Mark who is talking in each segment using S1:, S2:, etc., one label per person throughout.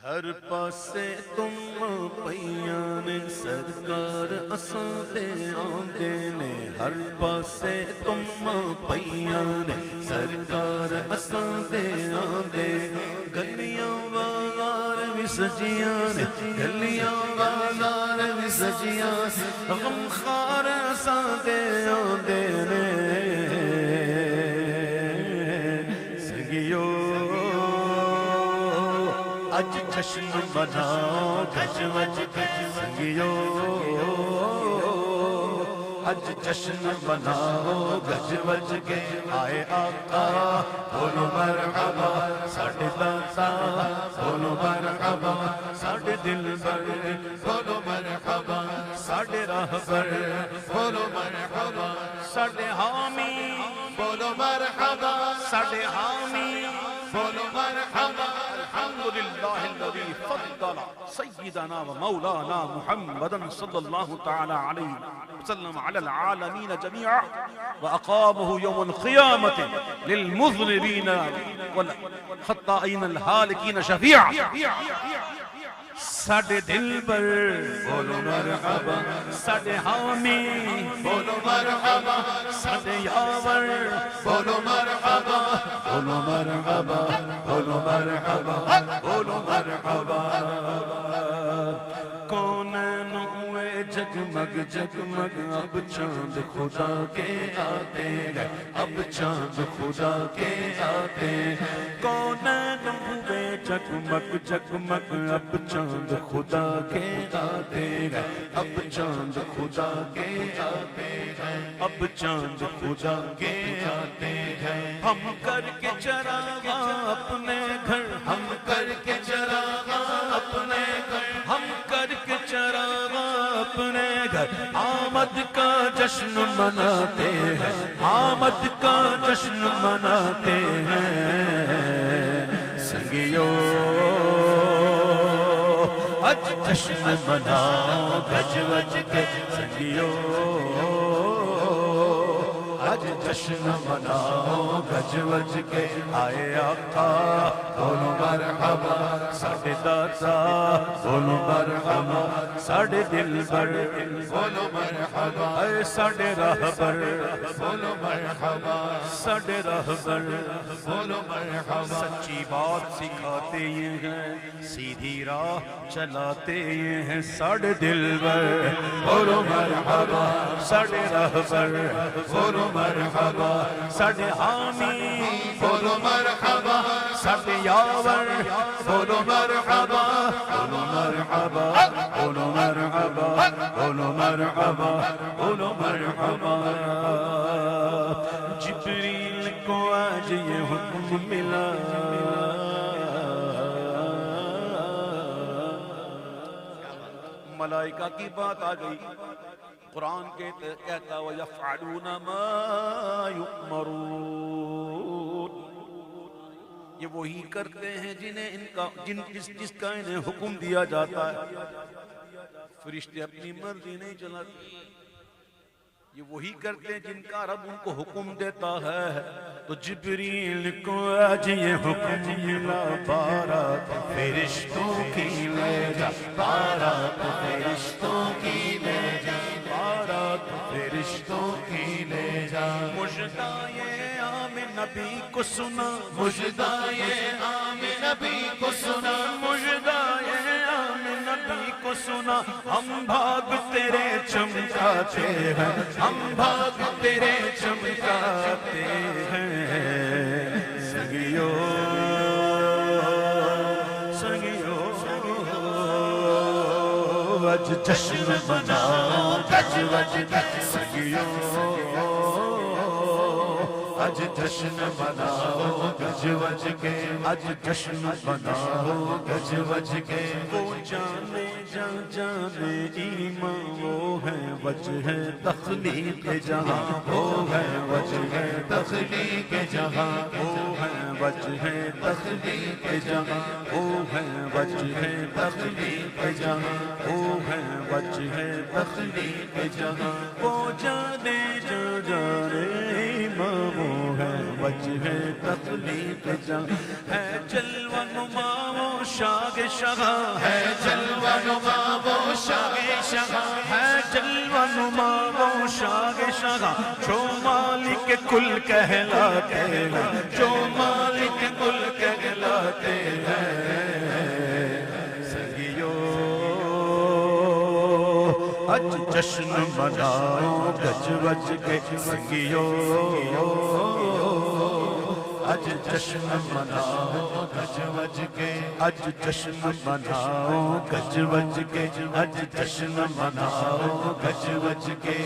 S1: ہر پاسے تم پیاں نے سرکار اساں دے آندے نے، ہر پاسے تم پیاں نے سرکار اساں دے آندے، گلیاں بازار بھی سجیاں نے، گلیاں بازار بھی سجیاں، غم خار اساں دے آندے نے سنگیو اج جشن مناؤ گج وج کے سنگیو، اج جشن مناؤ گج وج کے، آئے آقا بولو مرحبا ساڈے داتا، بولو مرحبا ساڈے دلبر، بولو مرحبا ساڈے راہبر، بولو مرحبا ساڈے حامی، بولو مرحبا ساڈے حامی، بولو مرحبا الحمدللہ الذی فضل سیدنا و مولانا محمدا صلی اللہ تعالی علیہ وسلم علی العالمین جميعا واقامه يوم القیامة للمذنبین والخطائین الہالکین شفیعا۔ ساڈے دلبر بولو مرحبا ساڈے حامی، بولو مرحبا ساڈے یاور، بولو مرحبا، بولو مرحبا، بولو مرحبا، بولو مرحبا۔ کونین ہوئے جگمگ جگمگ، اب چاند خدا کے آتے ہیں، اب چاند خدا کے آتے ہیں، کونین ہوئے جگمگ جگمگ، اب چاند خدا کے آتے ہیں، اب چاند خدا کے آتے ہیں، اب چاند خدا کے آتے ہیں، ہم کر کے چراغاں اپنے گھر، ہم کر کے چراغاں اپنے گھر، ہم کر کے چراغاں اپنے گھر، آمد کا جشن مناتے ہیں، آمد کا جشن مناتے ہیں سنگیو، اج جشن مناؤ گج وج کے سنگیو، اج جشن مناؤ گج وج کے، آئے آقا بولو مرحبا ساڈے داتا، بولو مرحبا ساڈے دلبر، بولو مرحبا اے ساڈے راہبر، بولو مرحبا ساڈے راہبر، بولو مرحبا۔ سچی بات سکھاتے یہ ہیں، سیدھی راہ چلاتے یہ ہیں ساڈے دلبر، بولو مرحبا ساڈے راہبر، بولو مرحبا ساڈے حامی، بولو مرحبا ساڈے یاور، بولو مرحبا، بولو مرحبا، بولو مرحبا، بولو مرحبا، بولو مرحبا۔ جبریل کو آج یہ حکم ملا، ملائکہ کی بات آ گئی، قرآن کہتا وَيَفْعَلُونَ مَا يُؤْمَرُونَ، یہ وہی کرتے ہیں جس کا انہیں حکم دیا جاتا ہے، فرشتے اپنی مرضی نہیں چلاتے، یہ وہی کرتے ہیں جن کا رب ان کو حکم دیتا ہے۔ تو جبریل کو آج یہ حکم ملا، بارات فرشتوں کی لے جا، بارات فرشتوں کی لے جا، بارات فرشتوں کی لے جا، مژدائے عام نبی کو سنا، مژدائے عام نبی کو سنا، مژدائے عام نبی کو سنا، ہم بھاگ تیرے چمکاتے ہیں، ہم بھاگ تیرے چمکاتے ہیں سنگیو، سنگیو اج جشن مناؤ گج وج کے سنگیو، اج جشن مناؤ گج وج کے، اج جشن مناؤ گج وج کے، وہ جانے جانے ایمان وہ ہے وجہ تخلیق جہاں، وہ ہے وجہ تخلیق جہاں، وہ ہے وجہ تخلیق جہاں، وہ ہے وجہ تخلیق جہاں، وہ ہے وجہ تخلیق جہاں، وہ جانے جانے ایمان وہ ہے وجہ تخلیق جہاں ہے جلوہ نما وہ شاگ شہاں
S2: ہے جلوہ نما وہ شاگ شہاں
S1: ہے جلوہ نما وہ شاگ شہاں جو مالک کل کہلاتے ہیں جو مالک کل کہلاتے ہیں اج جشن مناؤ گج وج کے سنگیو اج جشن مناؤ
S2: گج وج کے
S1: اج جشن مناؤ گج وج کے اج جشن مناؤ گج وج کے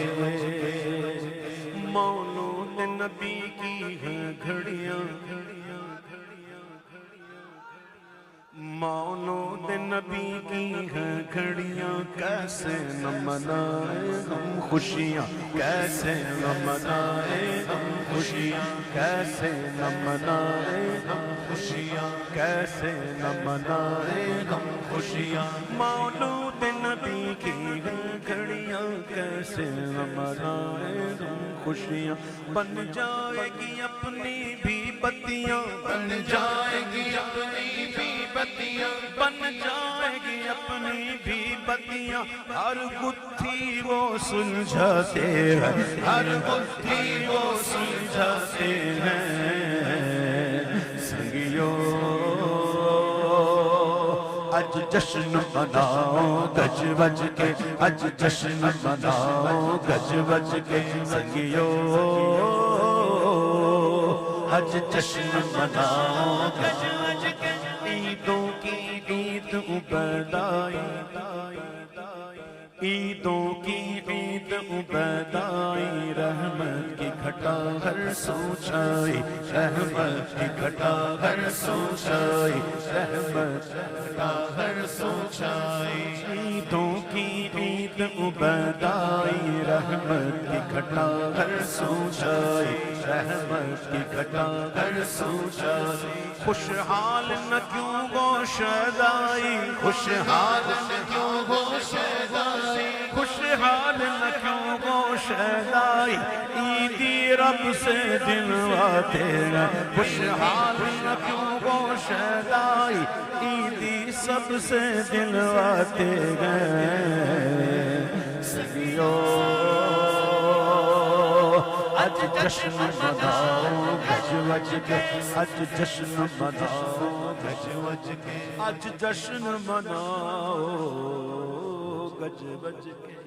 S1: مولود نبی کی ہیں گھڑیاں مولود نبی کی ہیں گھڑیاں کیسے نہ منائے ہم خوشیاں کیسے نہ منائے ہم خوشیاں کیسے نہ منائے ہم خوشیاں کیسے نہ منائے ہم خوشیاں مولود نبی کی ہیں گھڑیاں کیسے نہ منائے ہم خوشیاں بن جائے گی اپنی بھی بتیاں
S2: بن جائے گی اپنی بھی بتیاں
S1: بن جائے گی اپنی بھی بتیاں ہر گتھی وہ سلجھاتے ہیں ہر گتھی وہ سلجھاتے ہیں سنگیو اج جشن مناؤ گج وج کے اج جشن مناؤ گج وج کے سنگیو اج جشن مناؤ گج وج کے عیدوں کی عید عبیدائی عیدوں کی عید عبیدائی رحمت کی گھٹا ہر سو چھائی رحمت کی گھٹا ہر سو چھائی رحمت کی گھٹا ہر سو چھائی عیدوں کی عید عبیدائی رحمت کی گھٹا ہر سو چھائی رحمت کی گھٹا ہر سو چھائی خوشحال نہ کیوں گو شیدائی خوشحال نہ کیوں گو شیدائی خوشحال نہ کیوں گو شیدائی عیدی رب سے دلواتے ہیں خوشحال نہ کیوں گو شیدائی عیدی سب سے دلواتے ہیں سنگیو اج جشن مناؤ گج وج کے اج جشن مناؤ
S2: گج وج کے
S1: اج جشن مناؤ گج وج کے